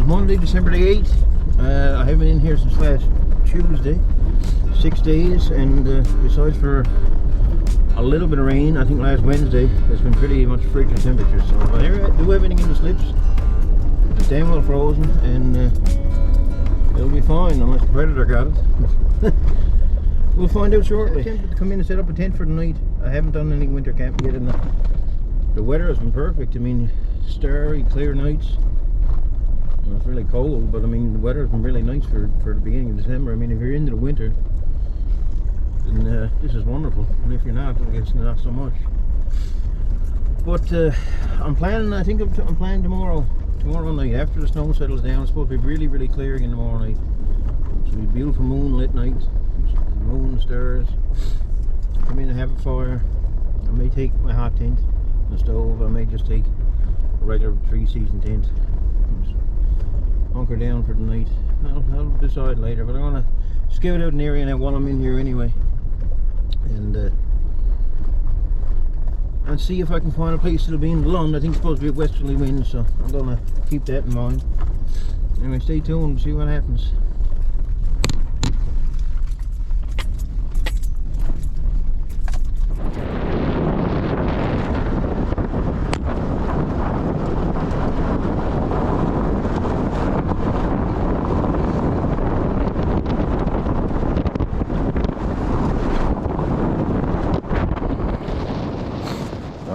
it's Monday, December the 8th. I haven't been in here since last Tuesday. 6 days, and besides for a little bit of rain, I think last Wednesday, it's been pretty much frigid temperatures. So I do everything in the slips. It's damn well frozen, and it'll be fine unless the predator got it. We'll find out shortly. I'm tempted to come in and set up a tent for the night. I haven't done any winter camping yet, and the weather has been perfect. I mean, starry, clear nights. Well, it's really cold, but I mean, the weather has been really nice for the beginning of December. I mean, if you're into the winter, then this is wonderful. And if you're not, I guess not so much. But I'm planning, I'm planning tomorrow night, after the snow settles down. It's supposed to be really, really clear again tomorrow night. It's going to be a beautiful moonlit night. Moon, stars. Come in and have a fire. I may take my hot tent, the stove. I may just take a regular 3-season tent. Just hunker down for the night. I'll decide later, but I'm gonna scout out an area now while I'm in here anyway, and see if I can find a place that'll be in the Lund. I think it's supposed to be a westerly wind, so I'm gonna keep that in mind. Anyway, stay tuned and see what happens.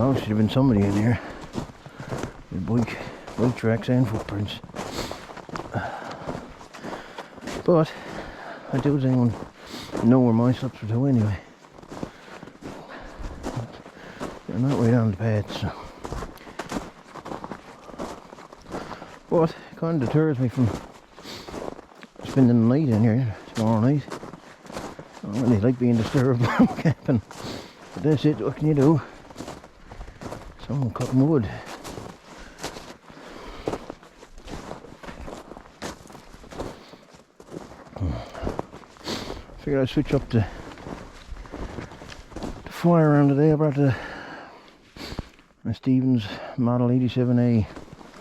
Oh, should have been somebody in here with bike tracks and footprints. But I doubt anyone know where my slips were to anyway. They're not way down the path, so. But it kind of deters me from spending the night in here tomorrow night. I don't really like being disturbed while I'm camping. But that's it, what can you do? Someone cutting wood. Figured I'd switch up the fire around today. I brought the Stevens Model 87A.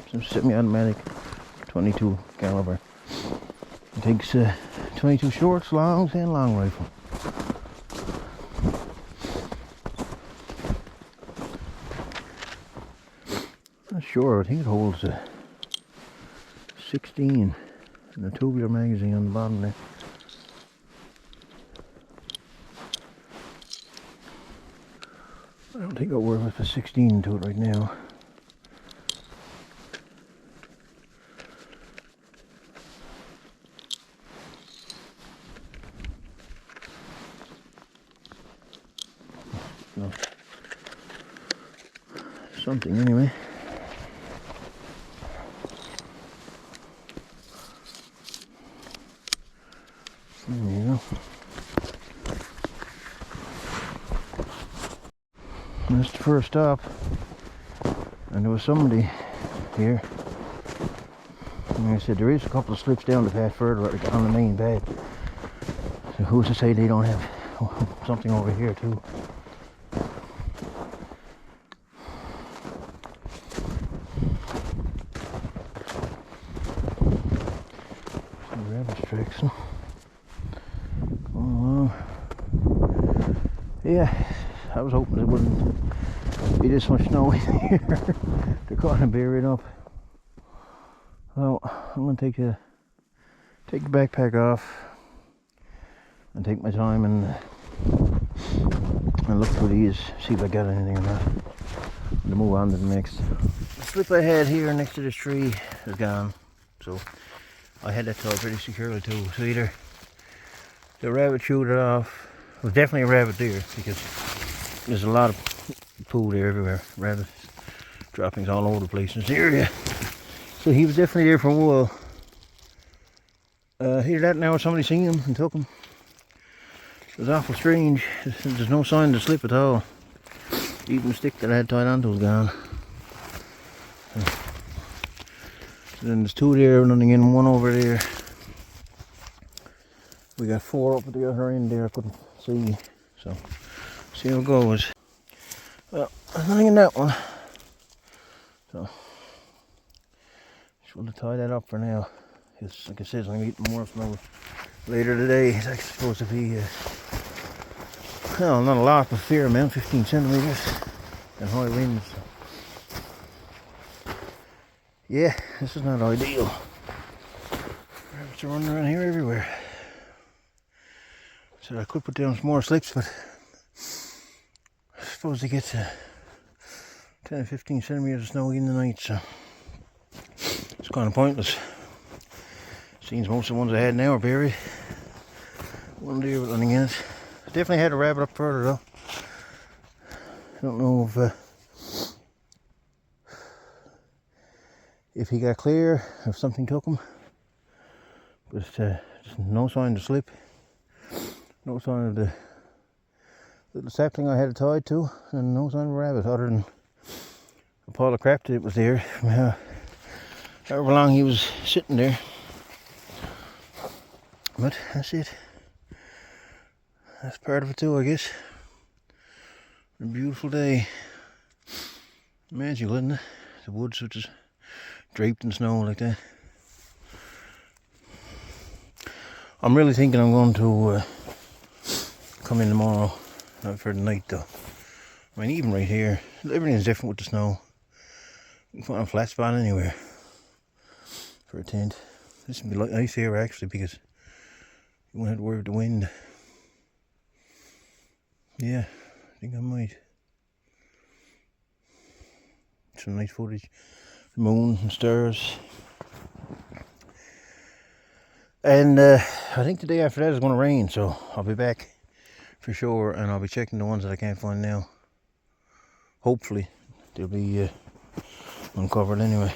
It's a semi-automatic 22 caliber. It takes 22 shorts, longs, and long rifle. Sure, I think it holds a 16 and a tubular magazine on the bottom there. I don't think I'll work with a 16 to it right now. No. Something anyway. There you go. That's the first stop, and there was somebody here. Like I said, there is a couple of slips down the path further on the main path. So who's to say they don't have something over here too? Some rabbit tracks. Yeah, I was hoping it wouldn't be this much snow in here to kind of bury it up. Well, I'm going to take the backpack off and take my time and look through these, see if I got anything or not, and to move on to the next. The slip I had here next to this tree is gone, so I had that tied pretty securely too. So either the rabbit chewed it off. It was definitely a rabbit deer, because there's a lot of poo there everywhere. Rabbit droppings all over the place in this area. So he was definitely there for a while. Either that now or somebody seen him and took him. It was awful strange. There's no sign of the slip at all. Even the stick that I had tied onto was gone. So then there's two there running in, one over there. We got four up at the other end there, I couldn't see. So, see how it goes. Well, there's nothing in that one. So, Just want to tie that up for now. Because, like I said, I'm going to get more snow later today. It's actually supposed to be, well, not a lot, but a fair amount, 15 centimeters, and high winds. Yeah, this is not ideal. Rabbits are running around here everywhere. So I could put down some more slips, but I suppose they get to 10 or 15 centimeters of snow in the night, so it's kind of pointless. Seems most of the ones I had now are buried. One deer with nothing in it. I definitely had a rabbit up further though. I don't know if he got clear, if something took him. But just no sign of slip. No sign of the little sapling I had it tied to, and no sign of a rabbit other than a pile of crap that was there from however long he was sitting there. But that's it. That's part of it too, I guess. A beautiful day. Magical, isn't it? The woods which is draped in snow like that. I'm really thinking I'm going to come in tomorrow, not for the night though. I mean, even right here, everything's different with the snow. You can find a flat spot anywhere for a tent. This would be nice here actually, because you won't have to worry about the wind. Yeah, I think I might. Some nice footage. The moon and stars. And I think the day after that is going to rain, so I'll be back for sure, and I'll be checking the ones that I can't find now. Hopefully they'll be uncovered anyway.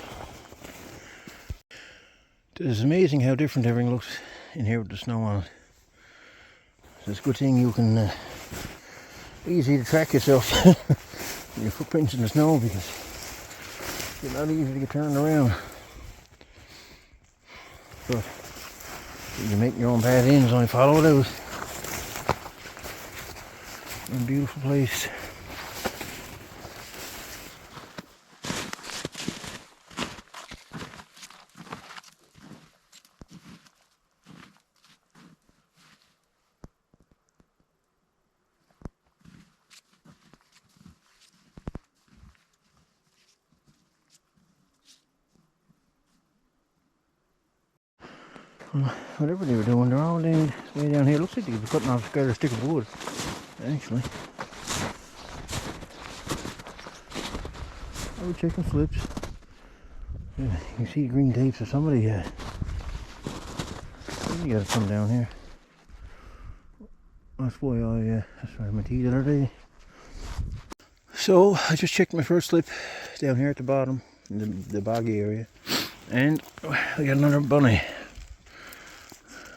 It's amazing how different everything looks in here with the snow on it. So it's a good thing you can easy to track yourself your footprints in the snow, because it's not easy to get turned around. But you can make your own path in as long as you follow those. A beautiful place. Whatever they were doing, they're all way down here. Looks like they were cutting off a stick of wood, actually. I was checking slips. Yeah, you can see green tape, so somebody got it from down here. That's why I started my tea the other day. So I just checked my first slip down here at the bottom, in the boggy area, and I got another bunny.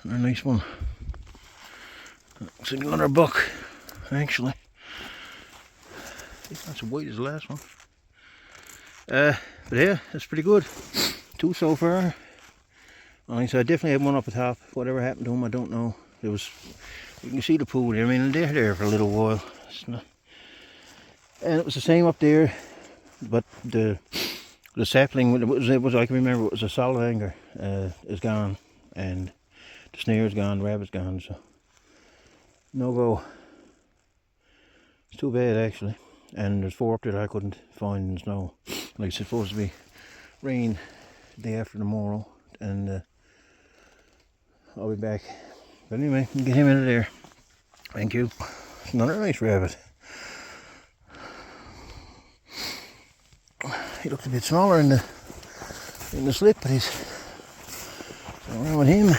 A nice one. Looks like another buck, actually. It's not so white as the last one. But yeah, that's pretty good. 2 so far. So I definitely had one up the top. Whatever happened to him, I don't know. There was, you can see the pool there. I mean, they're there for a little while. And it was the same up there, but the sapling, it was I can remember, it was a solid anchor, is gone, and the snare's gone, the rabbit's gone, so no go. It's too bad actually. And there's 4 up there that I couldn't find in the snow. Like it's supposed to be rain the day after tomorrow, and I'll be back. But anyway, we can get him out of there. Thank you. Another nice rabbit. He looks a bit smaller in the slip, but he's going around with him.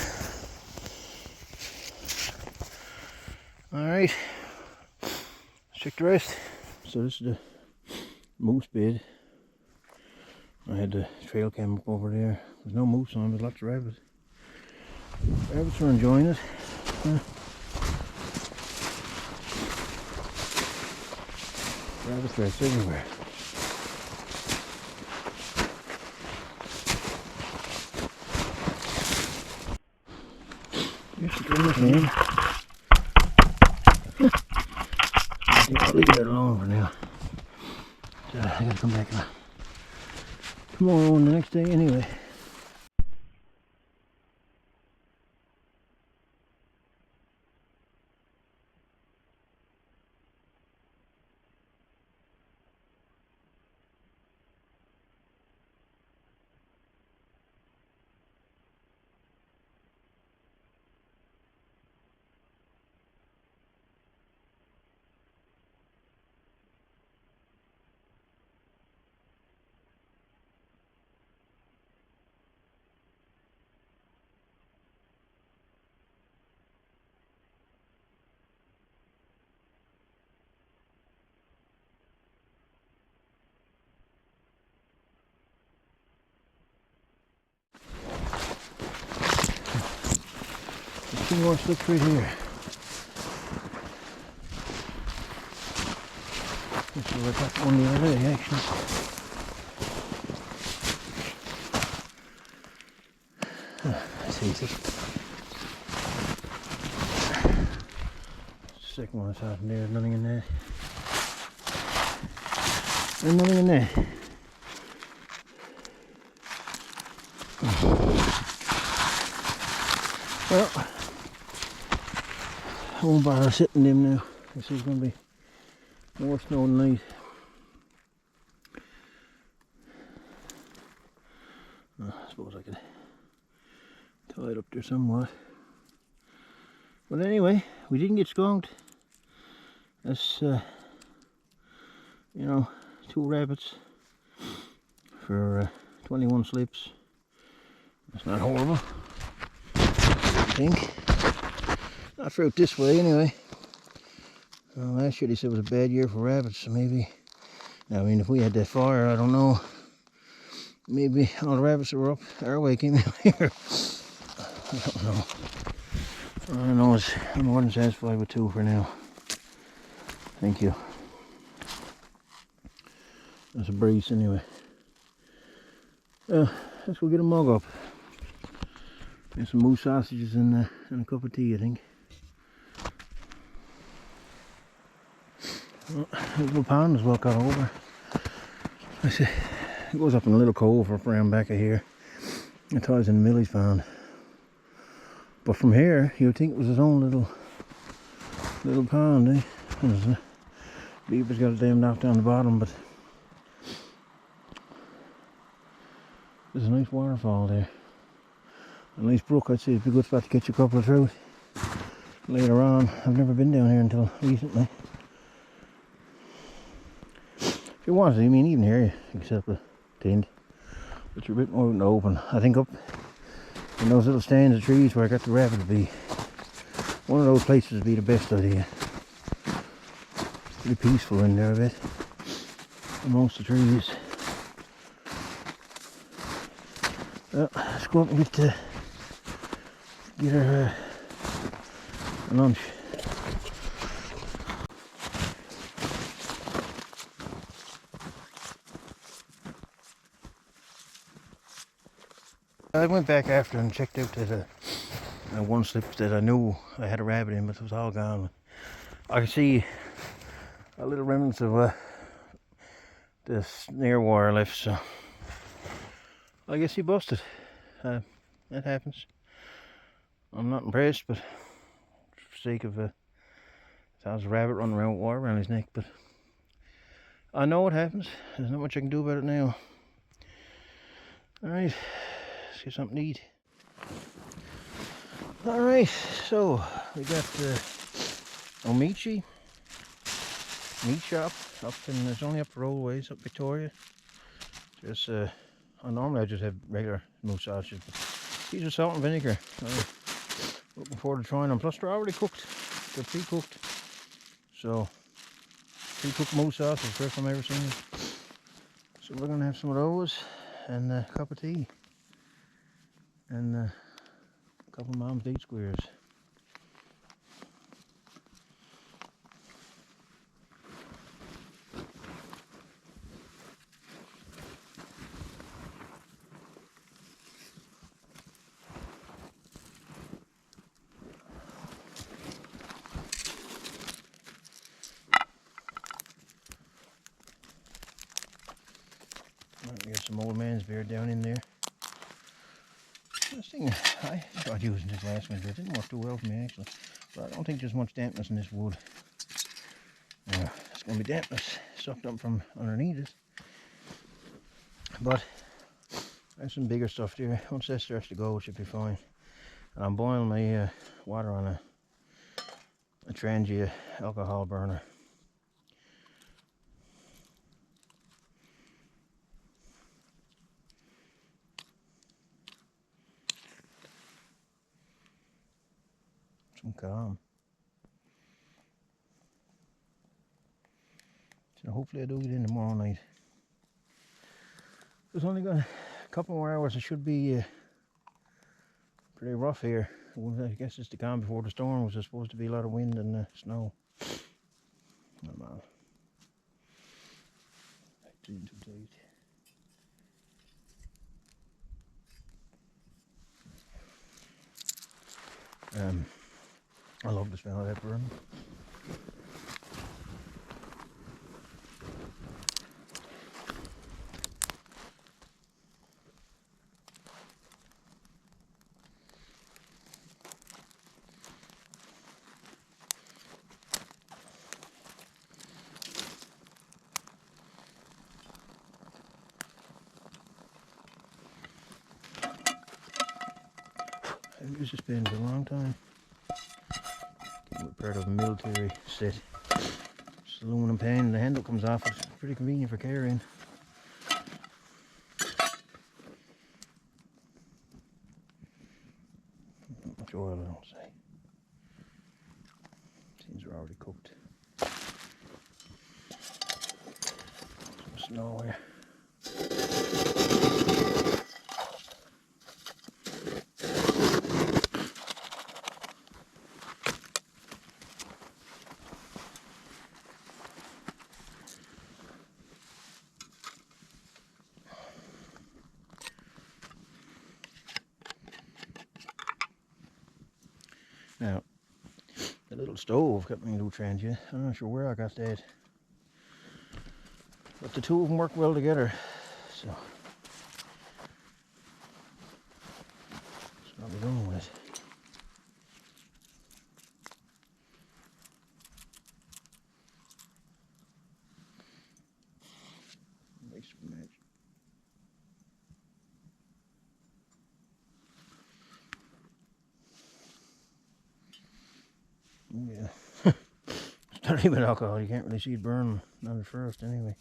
Alright, let's check the rest. So this is the moose bed. I had the trail cam up over there. There's no moose on, but lots of rabbits. Rabbits are enjoying it. Rabbits rats everywhere. Here's the goodness, man. I'll leave that alone for now. So I gotta come back tomorrow and the next day anyway. Two more slips right here. This is where I got one the other day, actually. That's easy. Second one I saw in there, nothing in there. There's nothing in there. Well, I won't bother sitting them now. This is going to be more snow tonight. I suppose I could tie it up there somewhat. But anyway, we didn't get skunked. That's, you know, 2 rabbits for 21 slips. That's not horrible, I think. Not for out this way, anyway. Well, last year they said it was a bad year for rabbits, so maybe. I mean, if we had that fire, I don't know. Maybe all the rabbits that were up our way came out here. I don't know. All I know is I'm more than satisfied with 2 for now. Thank you. That's a breeze anyway. Let's go get a mug up. And some moose sausages and a cup of tea, I think. Well, the little pond is well cut over. I see, it goes up in a little cove up around back of here. It ties in Millie's pond. But from here, you'd think it was his own little pond, eh? Beaver's got it dammed off down the bottom, but there's a nice waterfall there. A nice brook. I'd say it'd be a good spot to catch a couple of trout later on. I've never been down here until recently. If you wanted to, I mean, even here you can set up a tent, but you're a bit more in the open. I think up in those little stands of trees where I got the rabbit to be, one of those places would be the best idea. Pretty peaceful in there a bit, amongst the trees. Well, let's go up and get her lunch. I went back after and checked out that one slip that I knew I had a rabbit in, but it was all gone. I could see a little remnants of the snare wire left, so I guess he busted. That happens. I'm not impressed, but for sake of there's a rabbit running around with wire around his neck, but I know what happens. There's not much I can do about it now. Alright, let's get something to eat. Alright, so we got Omiachi meat shop up in, it's only up the road ways, up Victoria. Just normally I just have regular moose sausages, but these are salt and vinegar. Looking forward to trying them. Plus they're already cooked. They're pre-cooked. So pre-cooked moose sausages, first time I've ever seen it. So we're gonna have some of those and a cup of tea and a couple of Mom's date squares. We got some old man's beer down in there. This thing, I tried using this last winter. It didn't work too well for me actually. But I don't think there's much dampness in this wood. It's going to be dampness sucked up from underneath it. But there's some bigger stuff there. Once that starts to go, it should be fine. And I'm boiling my water on a Trangia alcohol burner. Calm. So hopefully I do get in tomorrow night. There's only got a couple more hours. I should be pretty rough here. Well, I guess it's the calm before the storm. Was supposed to be a lot of wind and snow. Oh man. I love the smell of that burn. This has been for a long time. We're part of a military set. It's aluminum pan, the handle comes off. It's pretty convenient for carrying. Not much oil, I don't say. Seems they're already cooked. Some snow here. Now, the little stove got me a new trend yet. I'm not sure where I got that. But the two of them work well together. So, that's what we're going with. Nice match. Oh yeah. Starting with alcohol, you can't really see it burn, not at first anyway.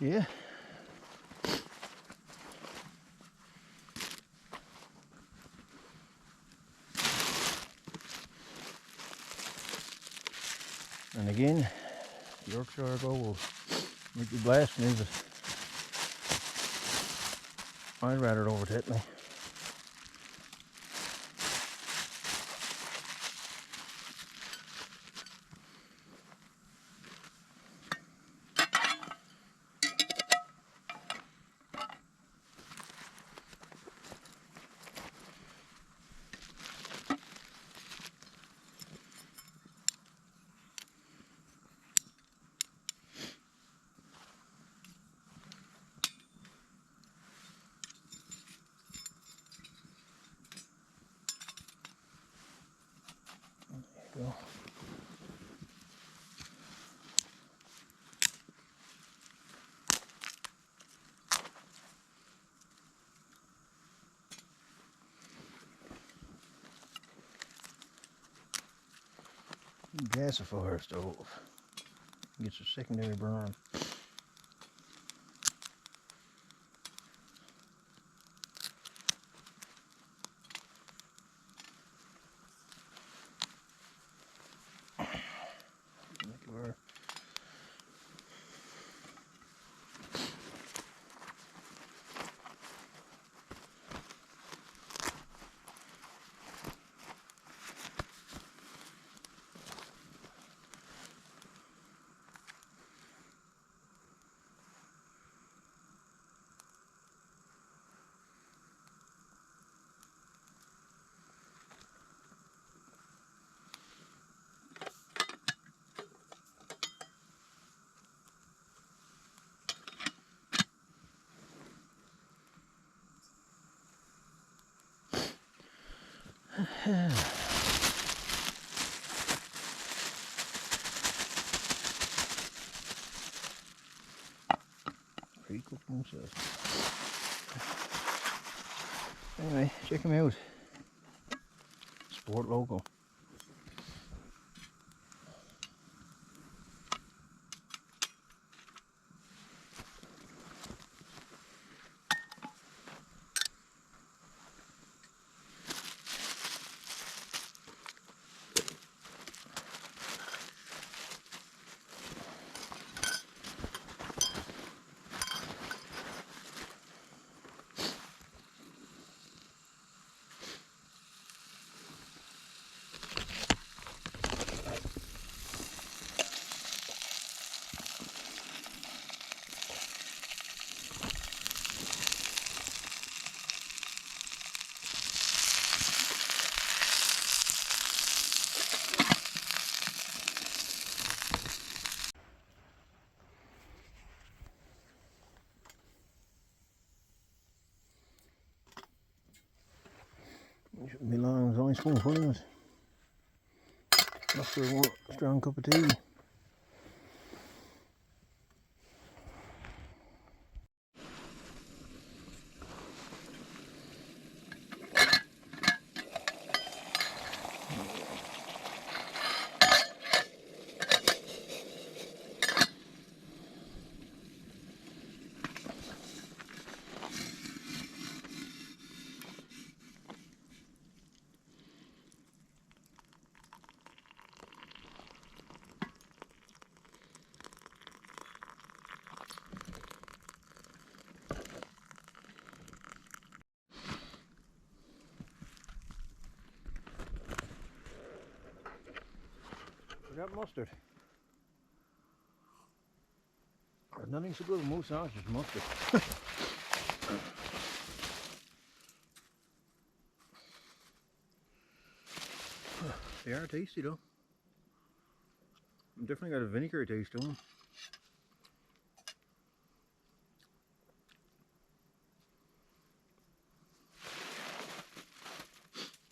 Yeah. And again, Yorkshire Gold will make you blasting, is it? I'd rather it overtake me. Go. Gasifier stove. Gets a secondary burn. Pre-cooked myself. Anyway, check him out. Sport logo. It shouldn't be long, it's only spoonful in it. That's for one strong cup of tea. Got mustard. There's nothing so good with moose sauce as mustard. They are tasty though. Definitely got a vinegar taste to them.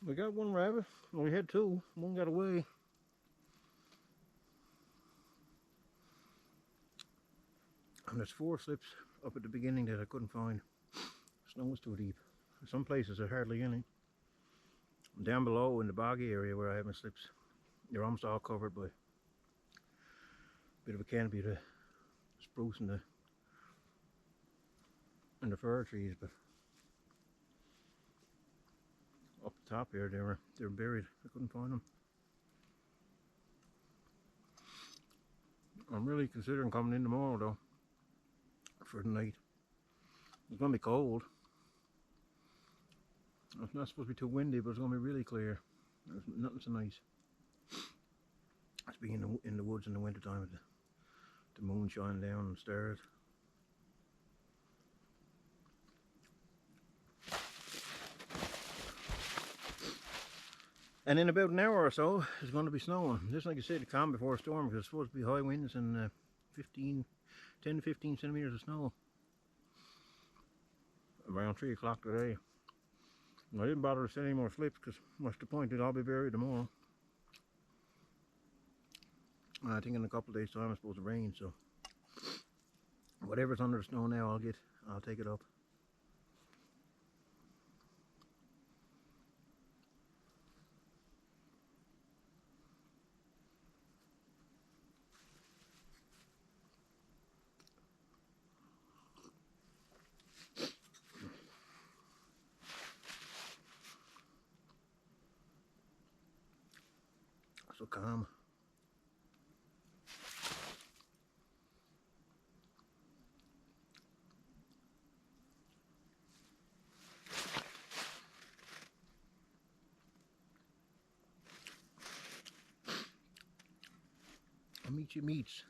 We got one rabbit. Well, we had two. One got away. And there's 4 slips up at the beginning that I couldn't find. Snow was too deep. Some places are hardly any. Down below in the boggy area where I have my slips, they're almost all covered by a bit of a canopy, the spruce and the fir trees, but up the top here they're buried. I couldn't find them. I'm really considering coming in tomorrow though, for the night. It's going to be cold. It's not supposed to be too windy, but it's going to be really clear. There's nothing so nice. It's being in the woods in the winter time with the moon shining down and stars. And in about an hour or so, it's going to be snowing. Just like I said, calm before a storm, because it's supposed to be high winds and 10 to 15 centimeters of snow around 3 o'clock today. I didn't bother to set any more slips because what's the point? I'll be buried tomorrow. I think in a couple of days time it's supposed to rain, so whatever's under the snow now I'll take it up. So calm. Omiachi meats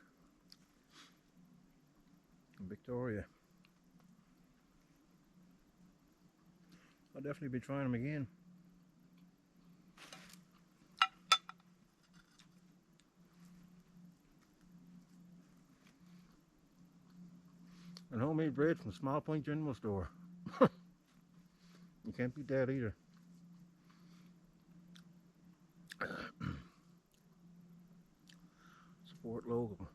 in Victoria. I'll definitely be trying them again. And homemade bread from Small Point General Store. You can't beat that either. Support local.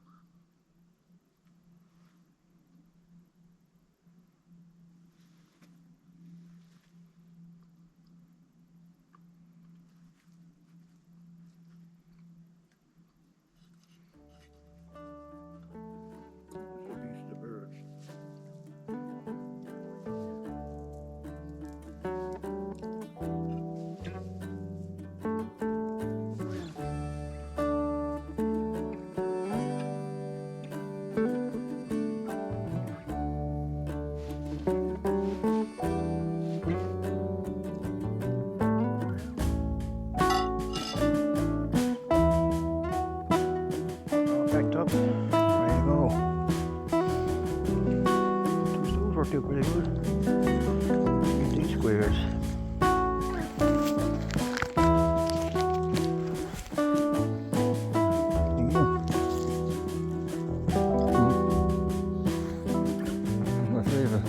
worked out pretty good. These squares. There you go. My favourite.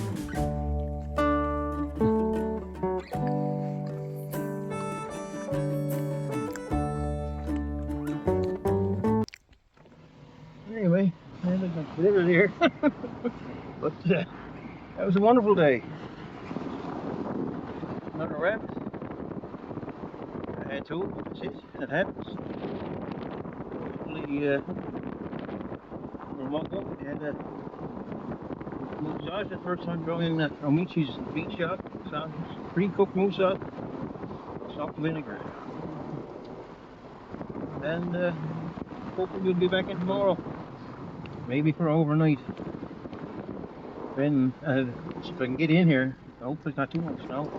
Anyway, I haven't got glitter here. But that was a wonderful day. Another rabbit. I had two. That's it. That happens. Hopefully, we'll walk up. We had a moose sauce the first time growing Omiachi's beef shop. Sauce, pre-cooked moose sauce, soft vinegar. And hopefully we'll be back in tomorrow. Maybe for overnight. Then if I can get in here, hopefully it's not too much snow.